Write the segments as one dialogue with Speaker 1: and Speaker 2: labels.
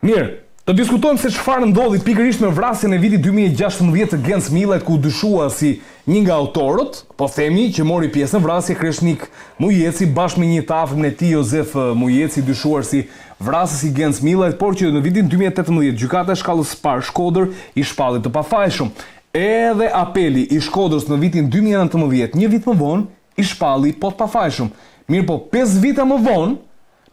Speaker 1: Mirë, të diskutojmë se çfarë ndodhi pikërisht me vrasjen e vitit 2016 të Gens Millet, ku dyshua si një nga autorët, po themi që mori pjesë në vrasje, Kreshnik Mujeci bashkë me një të afërm e tij Jozef Mujeci, dyshuar si vrasës i Gens Millet, por që në vitin 2018 gjykata e shkallës së parë Shkodër i shpalli të pafajshëm. Edhe apeli i Shkodrës në vitin 2019, një vit më vonë, i shpalli po të pafajshëm. Mirë po, 5 vite më vonë,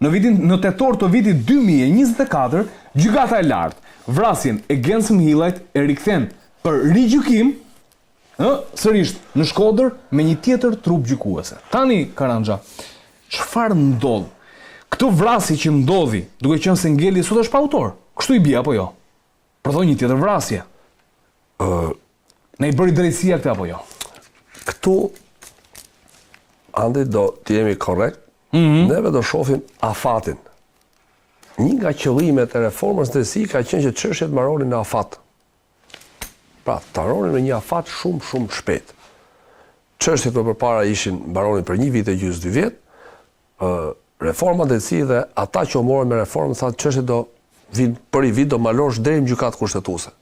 Speaker 1: në tetor të vitit 2024, gjykata e lartë vrasjen e Gens Millet e rikthen për rigjykim, sërish në Shkodër me një tjetër trup gjykuese. Tani, Karanja, çfarë ndodh? Këtë vrasje që ndodhi, duke qenë se Ngeli sot është pa autor, kështu i bie apo jo? Përdoj një tjetër vrasje. Ne i bëri drejtësia këtë apo jo?
Speaker 2: Këtu, andi do të jemi korrekt, neve do shohim afatin. Një nga qëllimet e reformës drejtësisë ka qenë që çështjet mbaronin në afat. Pra, të mbaronin me një afat shumë shpejt. Çështjet më përpara ishin mbaronin për 1 vit e gjysmë 2 vjet. Reforma drejtësisë dhe ata që u morën me reformën thanë çështjet do vinë për 1 vit do malosh deri në gjykatë kushtetuese.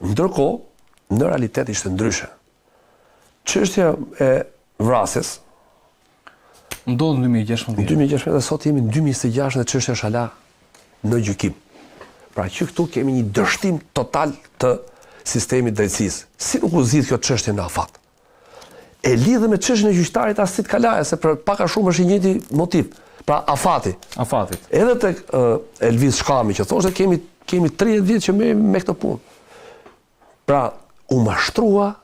Speaker 2: Ndërkohë, në realitet ishte ndryshe. Çështja e vrasjes
Speaker 1: ndodh në 2016.
Speaker 2: Në 2016 dhe sot jemi në 2026 dhe çështja është hala në gjykim. Pra që këtu kemi një dështim total të sistemit drejtësisë. Si nuk u zgjidh kjo çështje në afat? E lidhe me çështjen e gjyqtarit Asit Kalaja, se për pak a shumë është i njëjti motiv. Pra afatit. Edhe tek Elvis Shkami që thoshte kemi 30 vjet që me këtë punë. Pra u mashtrua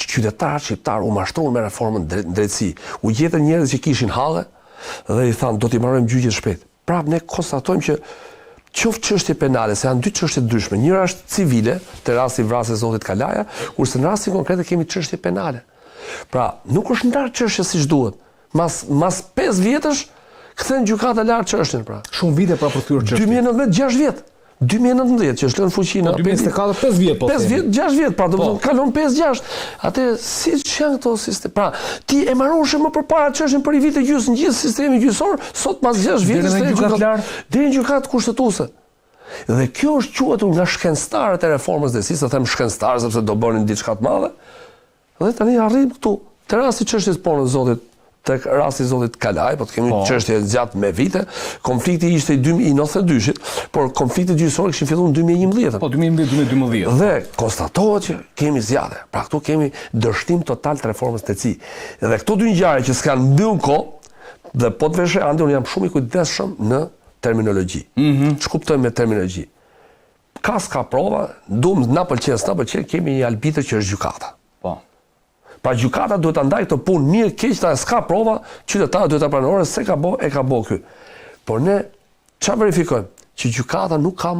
Speaker 2: qytetarët shqiptarë u mashtruan me reformën drejtësi. U gjetën njerëz që kishin halle dhe i thanë do t'i marrojmë gjyqjet shpejt. Pra ne konstatojmë që qoftë çështje penale, se janë 2 çështje ndryshme. Njëra është civile, te rasti vrasjes zotit Kalaja, kurse në rastin konkret kemi çështje penale. Pra nuk është ndarë çështja siç duhet. Mas 5 vjetësh kthen gjykata lart çështjen pra.
Speaker 1: Shumë vite pra për thyer çështjen.
Speaker 2: 2019 6 vjet. 2019 që është lënë fuqi në
Speaker 1: 2024 5 vjet po.
Speaker 2: 5 vjet, 6 vjet, pra do të kalon 5-6. Atë si janë këto sisteme? Pra, ti e marroshe më përpara çështjen për 1 vit e gjysmë në gjithë sistemi gjyqësor, sot pas 6 vjetësh deri në gjykatë kushtetuese. Dhe kjo është quhetur nga shkencëtarët e reformës drejtësisë, them shkencëtarë sepse do bënin diçka të madhe. Dhe tani arrim këtu. Te rasti çështjes punës zotit tek rasti zotit Kalaj, po të kemi çështje gjatë me vite, konflikti ishte i 92-shit, por konflikti gjyqësor kishin filluar në 2011.
Speaker 1: Po 2011-2012.
Speaker 2: Dhe konstatohet që kemi zgjatje. Pra këtu kemi dështim total të reformës drejtësisë. Dhe këto 2 ngjarje që s'kan mbyllur kohë, dhe po të veshë andi unë jam shumë i kujdesshëm në terminologji. Ç'kuptojmë me terminologji? Ka prova, duam na pëlqen, kemi një arbitër që është gjykata. Pra gjykata duhet ta ndajë këtë punë mirë keq, ta s'ka prova, qytetarët duhet ta pranojnë se ka bë ky. Por ne çfarë verifikojmë? Që gjykata nuk ka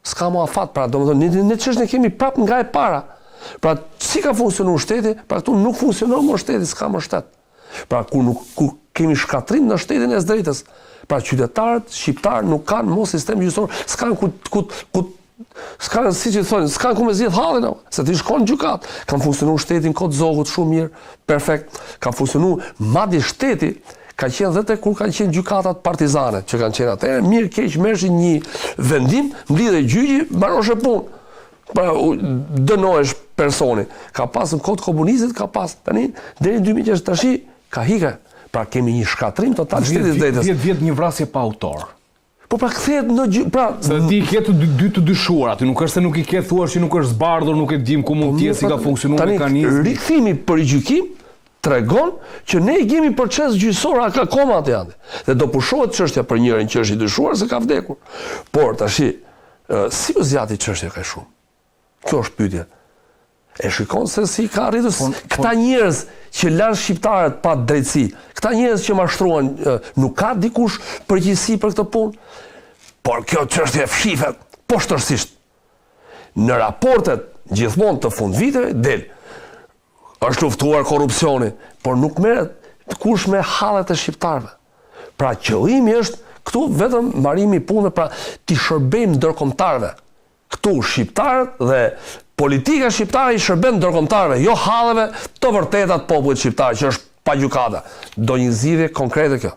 Speaker 2: s'ka afat, pra domethënë ne çështën kemi prapë nga e para. Pra si ka funksionuar shteti, pra këtu nuk funksionon më shteti, s'ka më shtet. Pra kur kemi shkatrim në shtetin e së drejtës, pra qytetarët shqiptarë nuk kanë më sistem gjyqësor, s'kan s'kan si që thonë, s'kan ku me zgjedh hallin, se ti shkon në gjykat. Kanë funksionuar shtetin kod zogut shumë mirë, perfekt. Ka funksionuar madje shteti ka qenë dhe tek kur kanë qenë gjykatat partizane, që kanë qenë atëherë, mirë keq merrshin një vendim, mblidhej gjyqi, mbaroshe punë. Pra dënohesh personi. Ka pas në kod komunistit, ka pas tani deri në 2006 tash ka hika. Pra kemi një shkatrim total shtetit drejtës.
Speaker 1: 10 vjet një vrasje pa autor.
Speaker 2: Po pra kthehet në pra
Speaker 1: se ti ke të dyshuar aty, nuk është se nuk i ke thuar që nuk është zbardhur, nuk e dim ku mund të jetë, si ka funksionuar mekanizmi.
Speaker 2: Rikthimi për gjykim tregon që ne kemi proces gjyqësor akoma aty ande. Dhe do pushohet çështja për njërin që është i dyshuar se ka vdekur. Por tash si u zgjati çështja kaq shumë? Kjo është pyetja. E shikon se si ka arritur këta njerëz që lanë shqiptarët pa drejtësi, këta njerëz që mashtruan, nuk ka dikush përgjegjësi për këtë punë. Por kjo çështje fshihet poshtërsisht. Në raportet gjithmonë të fundviteve del është luftuar korrupsioni, por nuk merret kush me hallet e shqiptarëve. Pra qëllimi është këtu vetëm marrimi i punëve, pra ti shërbejmë ndërkombëtarëve. Këtu shqiptarët dhe politika shqiptare i shërben ndërkombëtarëve, jo halleve të vërtetat popullit shqiptar që është pa gjykata. Do një zgjidhje konkrete kjo.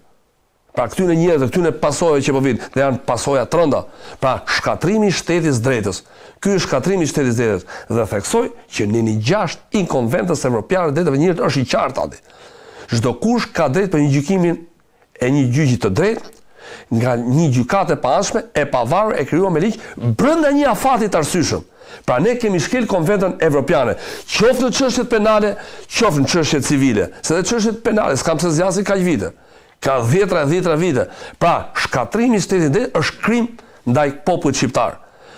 Speaker 2: Pra këtyne njerëzve, këtyne pasojave që po vinë, dhe janë pasoja të rënda. Pra shkatrimi i shtetit drejtës. Ky është shkatrimi i shtetit drejtës dhe theksoj që në një 6 inkonventës evropiane drejtave njërët është i qartë aty. Çdo kush ka drejt për një gjykimin e një gjyqi të drejtë, nga një gjykatë e paanshme, e pavarur, e krijuar me ligj brenda një afati të arsyeshëm. Pra ne kemi shkel konventën evropiane, qoftë në çështjet penale, qoftë në çështjet civile. Se dhe çështjet penale s'kam se zgjasin kaq vite. Ka 10 vite. Pra, shkatrimi i shtetit drejtë është krim ndaj popullit shqiptar.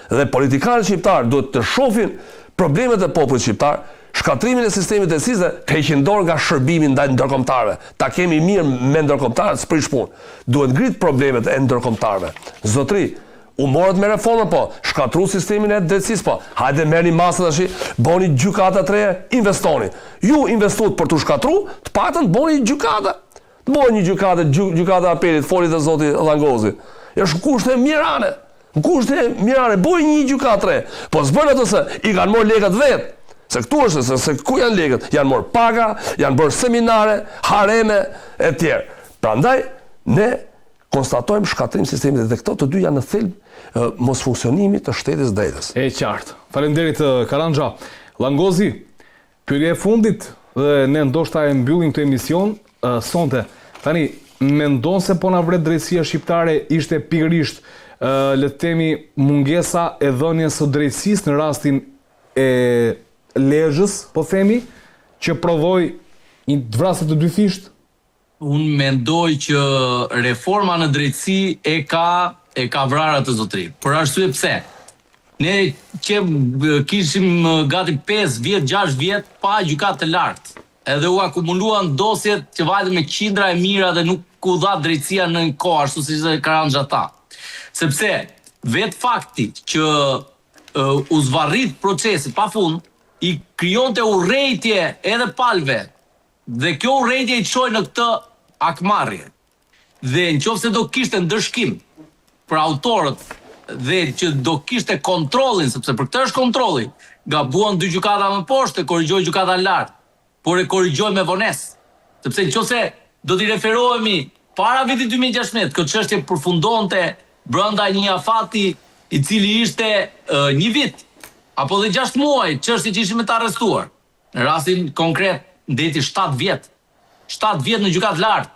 Speaker 2: Dhe politikanët shqiptar duhet të shohin problemet e popullit shqiptar, shkatrimin e sistemit të drejtësisë dhe heqin dorë nga shërbimi ndaj ndërkombëtarëve. Ta kemi mirë me ndërkombëtarët, s'prish punë. Duhet ngrit problemet e ndërkombëtarëve. Zotri, u morët me reformën po, shkatru sistemin e drejtësisë po. Hajde merrni masë tash, bëni gjykata të reja, investoni. Ju investuat për të shkatru, të paktën bëni gjykata. Të bëni një gjykata apelit, foli dhe zoti Dhangozi. Është kushte mirane. Në kushte mirane, bëni një gjykatë re. Po s'bën ato se i kanë marrë lekët vetë. Se këtu është, se ku janë lekët? Janë marrë paga, janë bërë seminare, hareme e tjerë. Prandaj ne konstatojmë shkatrim sistemit dhe këto të dy janë në thelb mos funksionimit të shtetit drejtës.
Speaker 1: E qartë. Faleminderit Karanja. Dhangozi, pyetja e fundit dhe ne ndoshta e mbyllim këtë emision sonte. Tani mendon se po na vret drejtësia shqiptare ishte pikërisht le të themi mungesa e dhënies së drejtësisë në rastin e Lezhës, po themi, që prodhoi një vrasje të dyfisht?
Speaker 3: Unë mendoj që reforma në drejtësi e ka vrarë atë zotëri. Për arsye pse? Ne që kishim gati 5 vjet, 6 vjet pa gjykatë të lartë. Edhe u akumuluan dosjet që vajtën me qindra e mira dhe nuk u dha drejtësia në kohë, ashtu siç e Karanja tha. Sepse vetë fakti që u zvarrit procesi pafund i krijonte urrejtje edhe palve. Dhe kjo urrejtje i çoi në këtë akmarrje. Dhe nëse do kishte ndërshkim për autorët dhe që do kishte kontrollin, sepse për këtë është kontrolli, gabuan 2 gjykata më poshtë, korrigjoi gjykata lart, por e korrigjoi me vonesë. Sepse nëse do t'i referohemi para vitit 2016, këtë çështje përfundonte brenda një afati i cili ishte 1 vit apo dhe 6 muaj, çështje që ishim të arrestuar. Në rastin konkret, ndeti 7 vjet. 7 vjet në gjykatë lart.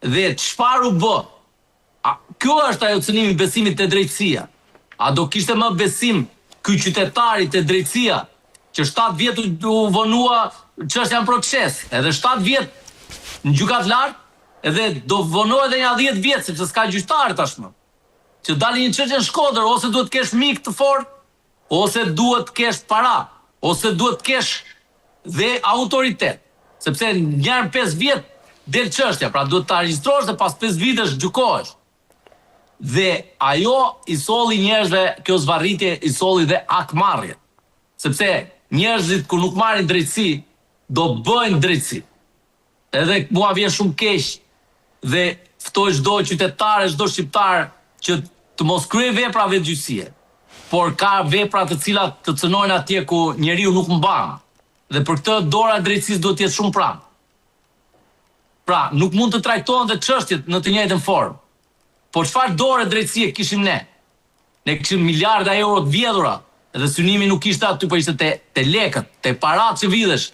Speaker 3: Dhe çfarë u bë? Kjo është ajo cënimi besimit te drejtësia. A do kishte më besim ky qytetari te drejtësia që 7 vjet u vonua çështja në proces, edhe 7 vjet në gjykatë lart, edhe do vonohet edhe një 10 vjet sepse s'ka gjyqtar tashmë. Që dalin një çështje në Shkodër, ose duhet të kesh mik të fortë, ose duhet të kesh para, ose duhet të kesh dhe autoritet. Sepse njërë 5 vjet del çështja, pra duhet të regjistrohesh dhe pas 5 vitesh gjykohesh. Dhe ajo i solli njerëzve, kjo zvarritje i solli dhe akmarrje. Sepse njerëzit kur nuk marrin drejtësi, do bëjnë drejtësi. Edhe mua vjen shumë keq dhe ftoj çdo qytetar, çdo shqiptar që të mos kryej vepra vetgjyqësie. Por ka vepra të cilat të cënojnë atje ku njeriu nuk mban. Dhe për këtë dora e drejtësisë duhet të jetë shumë pranë. Pra, nuk mund të trajtohen dhe çështjet në të njëjtën formë. Po çfarë dore drejtësie kishim ne? Ne kishim miliarda euro të vjedhura, dhe synimi nuk ishte aty, po ishte te lekët, te parat që vidhesh.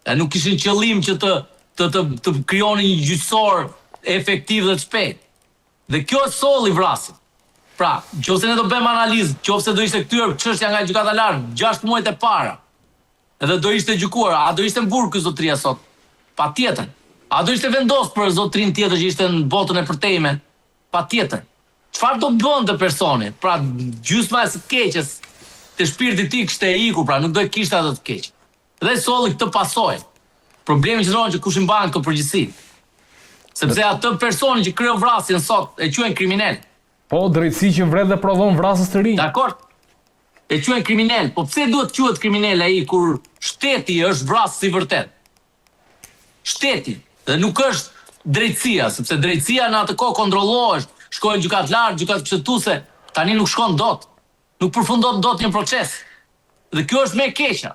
Speaker 3: E nuk kishin qëllim që të krijonin një gjyqësor efektiv dhe të shpejt. Dhe kjo e solli vrasin. Pra, nëse ne do bëjmë analizë, nëse do ishte kthyer çështja nga gjykata lart 6 muajt e para, edhe do ishte gjykuar, a do ishte në burg ky zotëria sot? Patjetër. A do ishte vendos për zotrin tjetër që ishte në botën e përtejme? Patjetër. Çfarë do bënte personi? Pra, gjysma e së keqes te shpirti i tij kishte ikur, pra nuk do e kishte atë të keq. Dhe solli këtë pasojë. Problemi që ndron që kush i mban këtë përgjegjësi. Sepse atë personi që kryo vrasjen sot e quajnë kriminal.
Speaker 1: Po, drejtësi që vret dhe prodhon vrasës të rinj.
Speaker 3: Dakor? E quajnë kriminal. Po pse duhet quhet kriminal ai kur shteti është vrasës i vërtet? Shteti. Dhe nuk është drejtësia, sepse drejtësia në atë kohë kontrollohesh, shkojnë gjykatë lart, gjykatë kushtetuese, tani nuk shkon dot. Nuk përfundon dot një proces. Dhe kjo është më e keqja.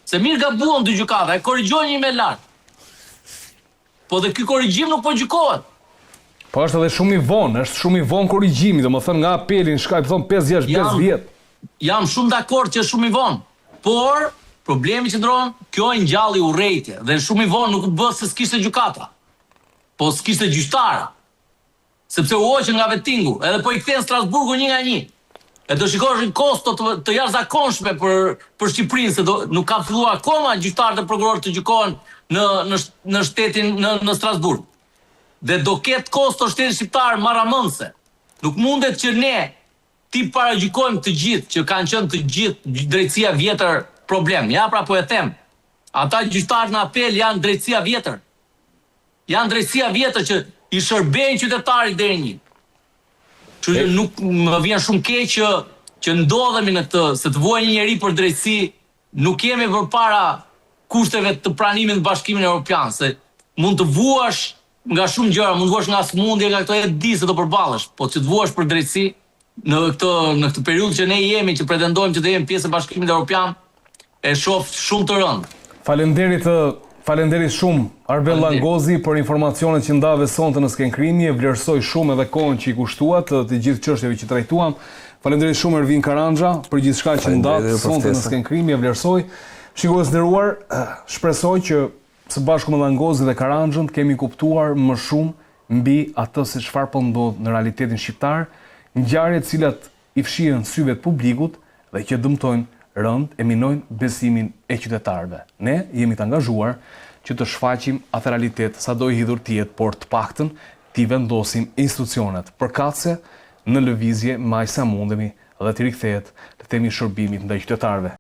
Speaker 3: Se mirë gabuan 2 gjykata, e korrigjojnë një më lart. Po dhe ky korrigjim nuk po gjykohet.
Speaker 1: Po është edhe shumë i vonë, është shumë i vonë korrigjimi, domethënë nga apeli në shkaj, thon 5 vjet.
Speaker 3: Jam shumë dakord që është shumë i vonë, por problemi që ndron, kjo e ngjalli urrejtje dhe shumë i vonë nuk bë se s'kishte gjykata. Po s'kishte gjyqtara. Sepse u hoqën nga vettingu, edhe po i kthen Strasburgu 1-1. E do shikosh kosto të jashtëzakonshme për Shqipërinë, se nuk ka filluar akoma gjyqtarët e prokurorët të gjykohen në shtetin në Strasburg. Dhe do ketë kosto shtetit shqiptar marramëndse. Nuk mundet që ne ti paragjykojmë të gjithë, që kanë qenë të gjithë drejtësia vjetër problem. Ja pra po e them. Ata gjyqtarë në apel janë drejtësia vjetër. Janë drejtësia vjetër që i shërbejnë qytetarit deri një. Që nuk më vjen shumë keq që ndodhemi në këtë, se të vuajë një njeri për drejtësi, nuk jemi përpara kushteve të pranimit në Bashkimin Evropian, se mund të vuash nga shumë gjëra, mund të vuash nga smundje, nga këto e di se do përballesh, po që të vuash për drejtësi në këtë periudhë që ne jemi, që pretendojmë që të jemi pjesë e Bashkimit Evropian, e shoh shumë të rëndë.
Speaker 1: Falenderit shumë Arbel Langozi për informacionet që ndave sonte në Skenkrimi, e vlerësoj shumë edhe kohën që i kushtuat të gjithë çështjeve që trajtuam. Falenderit shumë Ervin Karanja për gjithçka që ndat sonte në Skenkrimi, e vlerësoj. Shikues nderuar, shpresoj që së bashku me Langozi dhe Karanxhën kemi kuptuar më shumë mbi atë se çfarë po ndodh në realitetin shqiptar, ngjarje të cilat i fshihen syve të publikut dhe që dëmtojnë rënd e minojnë besimin e qytetarëve. Ne jemi të angazhuar që të shfaqim atë realitet sa do i hidhur të jetë, por të paktën t'i vendosim institucionet përkatëse në lëvizje më aq sa mundemi dhe të rikthehet të themi shërbimit ndaj qytetarëve.